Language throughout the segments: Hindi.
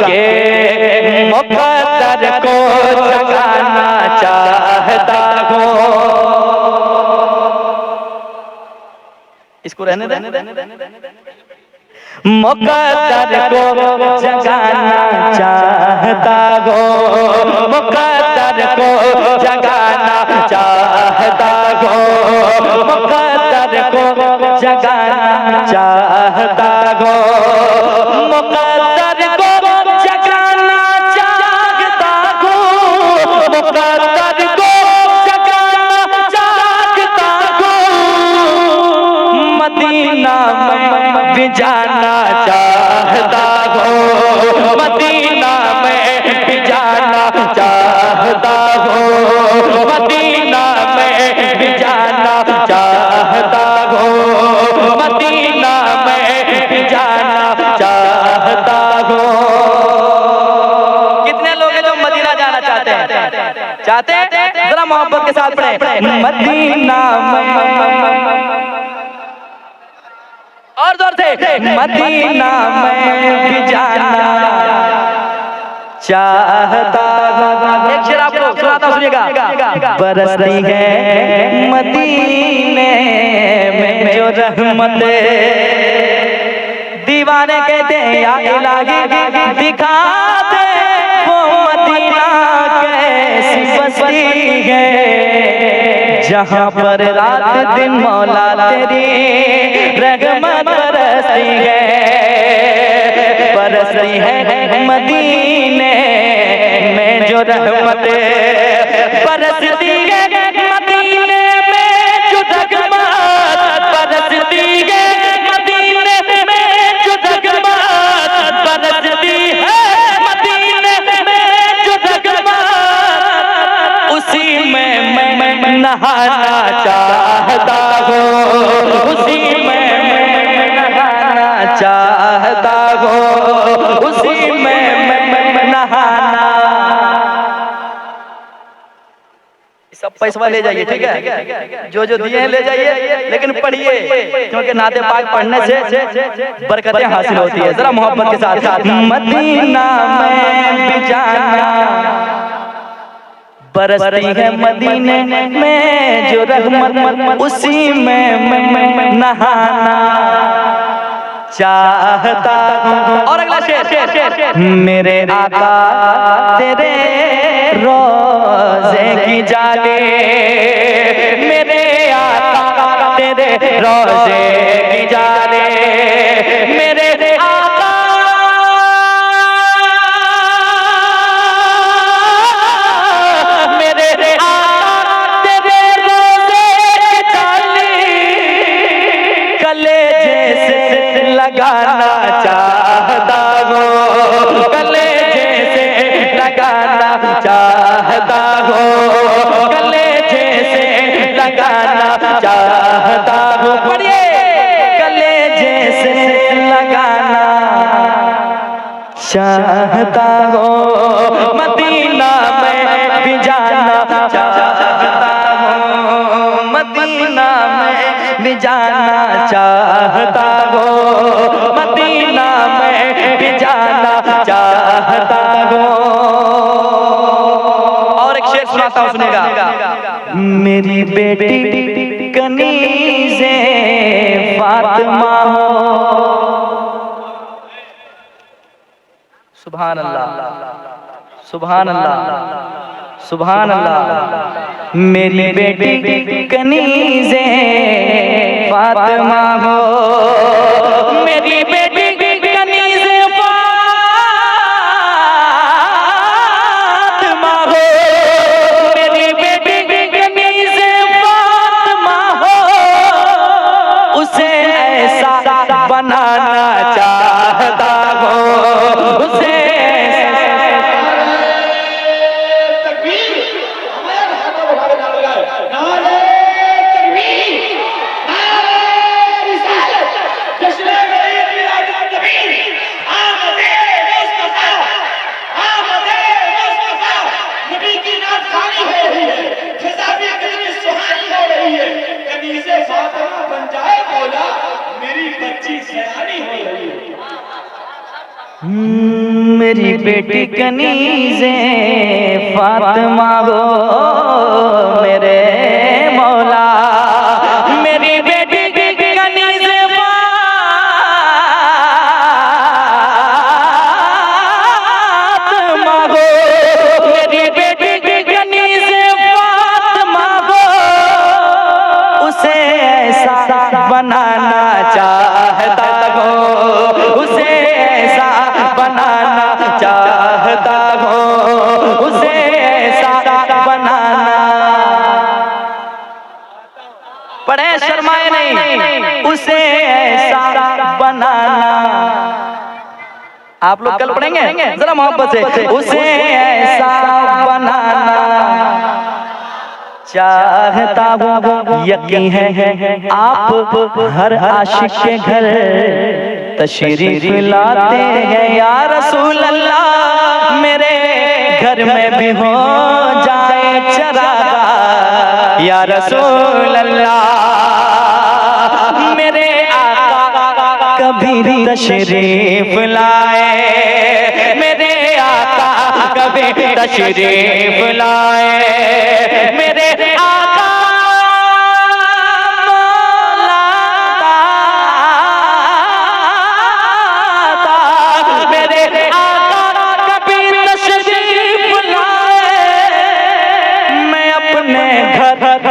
के मुक़द्दर को जगाना चाहता हूँ। इसको रहने दे। मुक़द्दर को जगाना चाहता हूँ, मुक़द्दर को जगाना चाहता हूँ, मुक़द्दर को जगाना चाहता हूँ, मुक़द्दर को जगाना चाहता हूँ, मुक़द्दर को जगाना चाहता हूँ। मदीना में भी जाना चाहता हूँ, मदीना में भी जाना चाहता हूँ, मदीना में भी जाना चाहता हूँ, मदीना में भी जाना चाहता हूँ। कितने लोग हैं जो मदीना जाना चाहते हैं? चाहते हैं? जरा मोहब्बत के साथ पढ़े, मदीना में। और जोर से, मदीना में भी जाना चाहता हूँ। एक शेर आपको सुनाता हूँ, सुनिएगा। बरसती है मदीने में जो रहमत, दीवाने कहते हैं या इलाही दिखा दे वो मदीना कैसी बस्ती है, जहाँ पर रात दिन मौला तेरी रहमत बरसती है, बरसती है मदीने में जो रहमत, बरसती है मदीने में जो रहमत, बरसती है मदीने में जो रहमत, बरसती है मदीने में जो रहमत। उसी में मैं नहाना चाहता हूँ, उसी में मैं नहाना चाहता हूँ, उसी में मैं नहाना। सब पैसा ले जाइए, ठीक है, जो जो दिए हैं ले जाइए, लेकिन पढ़िए, क्योंकि नाते पाक पढ़ने से बरकतें हासिल होती है। जरा मोहब्बत के साथ, मदीना में भी जाना, बरसती है मदीने में जो रहमत, उसी में मैं नहाना चाहता हूँ। और अगला शेर, मेरे आका तेरे रोज़े की जाले, मेरे आका तेरे रोज़े की जाले, मेरे आका मेरे आका तेरे रोज़े की जाले, कलेजे से लगाना चाहता हूँ, कलेजे से लगाना चाहता हूँ, कलेजे से लगाना चाहता हूँ। पढ़िए, कलेजे से लगाना चाहता हूँ, मदीना में भी जाना चाहता हूँ, मदीना में भी जाना चाहता हूँ, मदीना में भी जाना चाहता हूँ। और एक शेर सुनाता हूँ, सुनेगा। मेरी बेटी कनीज़े फातिमा हो, सुभान अल्लाह, सुभान अल्लाह, सुभान अल्लाह। मेरी बेटी कनीज़े फातिमा हो, मेरी बेटी कनीज़े फातिमा हो, मेरी बेटी कनीज़े फातिमा हो, उसे ऐसा बनाना चाहता हूँ, उसे जश्न मेरी बेटी कनीज़े फातिमा गो मेरे मौला, मेरी बेटी कनीज़े फातिमा गो, मेरी बेटी कनीज़े फातिमा गो, उसे ऐसा बनाना चाहता गो, उसे ऐसा बनाना चाहता हो, उसे ऐसा बनाना। पढ़े शर्माए नहीं, उसे ऐसा बनाना। आप लोग कल पढ़ेंगे जरा मोहब्बत से, उसे ऐसा बनाना चाहता हूँ। यकीन है आप हर आशिक के घर तशरीफ लाते हैं या रसूल अल्लाह, मेरे घर में भी हो जाए चरागा या रसूल अल्लाह, मेरे आका कभी तशरीफ लाए, मेरे आका कभी तशरीफ लाए, मेरे आका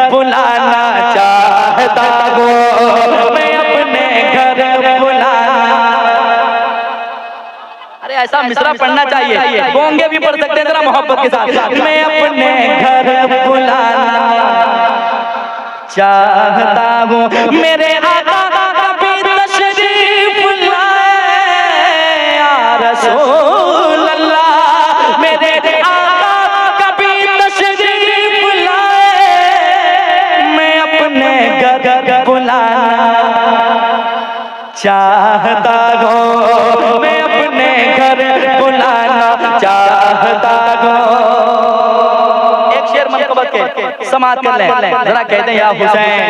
बुलाना चाहता हूँ, मैं अपने घर बुलाना। अरे ऐसा मिसरा पढ़ना चाहिए, गोंगे भी पढ़ सकते हैं जरा मोहब्बत के साथ। मैं अपने घर बुलाना चाहता हूँ, मेरे आका कभी तशरीफ लाए या रसूल अल्लाह, मेरे आका कभी तशरीफ लाए, मैं अपने घर बुलाना चाहता हूँ, मैं अपने घर बुलाना चाहता हूँ। एक शेर मनकबत के समात कर लें जरा, कहते हैं या हुसैन,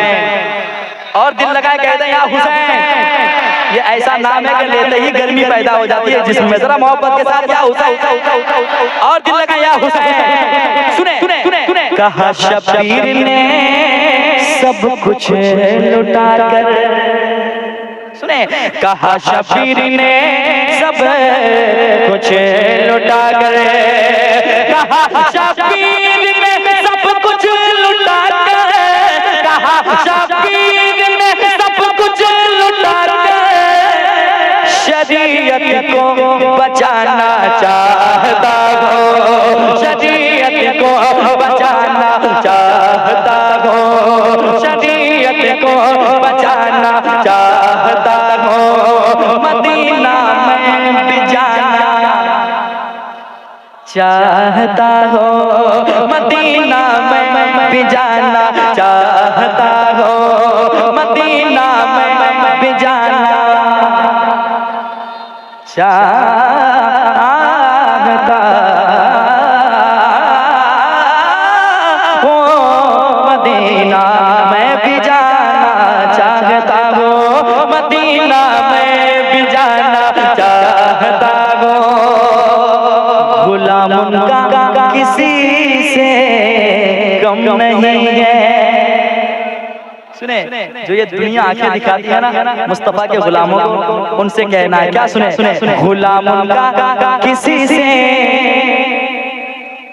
और दिल लगाए कहते हैं या हुसैन। ये ऐसा नाम है कि लेते ही गर्मी पैदा हो जाती है जिसमें, जरा मोहब्बत के साथ या हुसैन, और दिल लगाए या हुसैन। सुने सुने सुने, कहा शबीर ने सब कुछ लुटा कर, सुने, कहा शबीर ने सब कुछ लुटा कर, कहा शबीर ने सब कुछ लुटा कर, कहा शबीर ने सब कुछ लुटा कर, शरीयत को बचाना चाहता हो, शरीयत को बचाना चाहता हो, शरीयत को बचाना चाहता हो, मदीना में भी जाना चाहता हो, मदीना में भी जाना चाहता हो, मदीना में भी जाना चाहता हो, मदीना में भी जाना चाहता हो, मदीना में भी जाना चाहता हो। गुलाम उनका किसी से कम नहीं है। सुने, जो ये दुनिया आंखें दिखाती है ना मुस्तफा के गुलामों को, उनसे कहना है क्या? सुने सुने, गुलाम उनका किसी से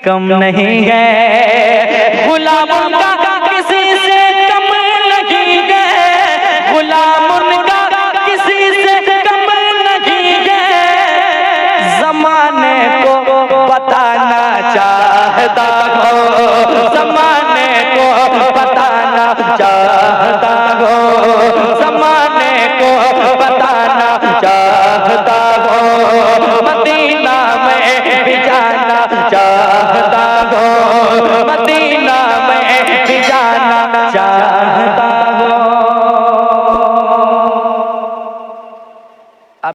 कम नहीं है, गुलाम उनका किसी से कम नहीं है, गुलाम उनका किसी से कम नहीं है, जमाने को बताना चाहता हो, जमाने को बताना चाहता हो, जमाने को बताना चाहता हो, मदीना में भी जाना चाहता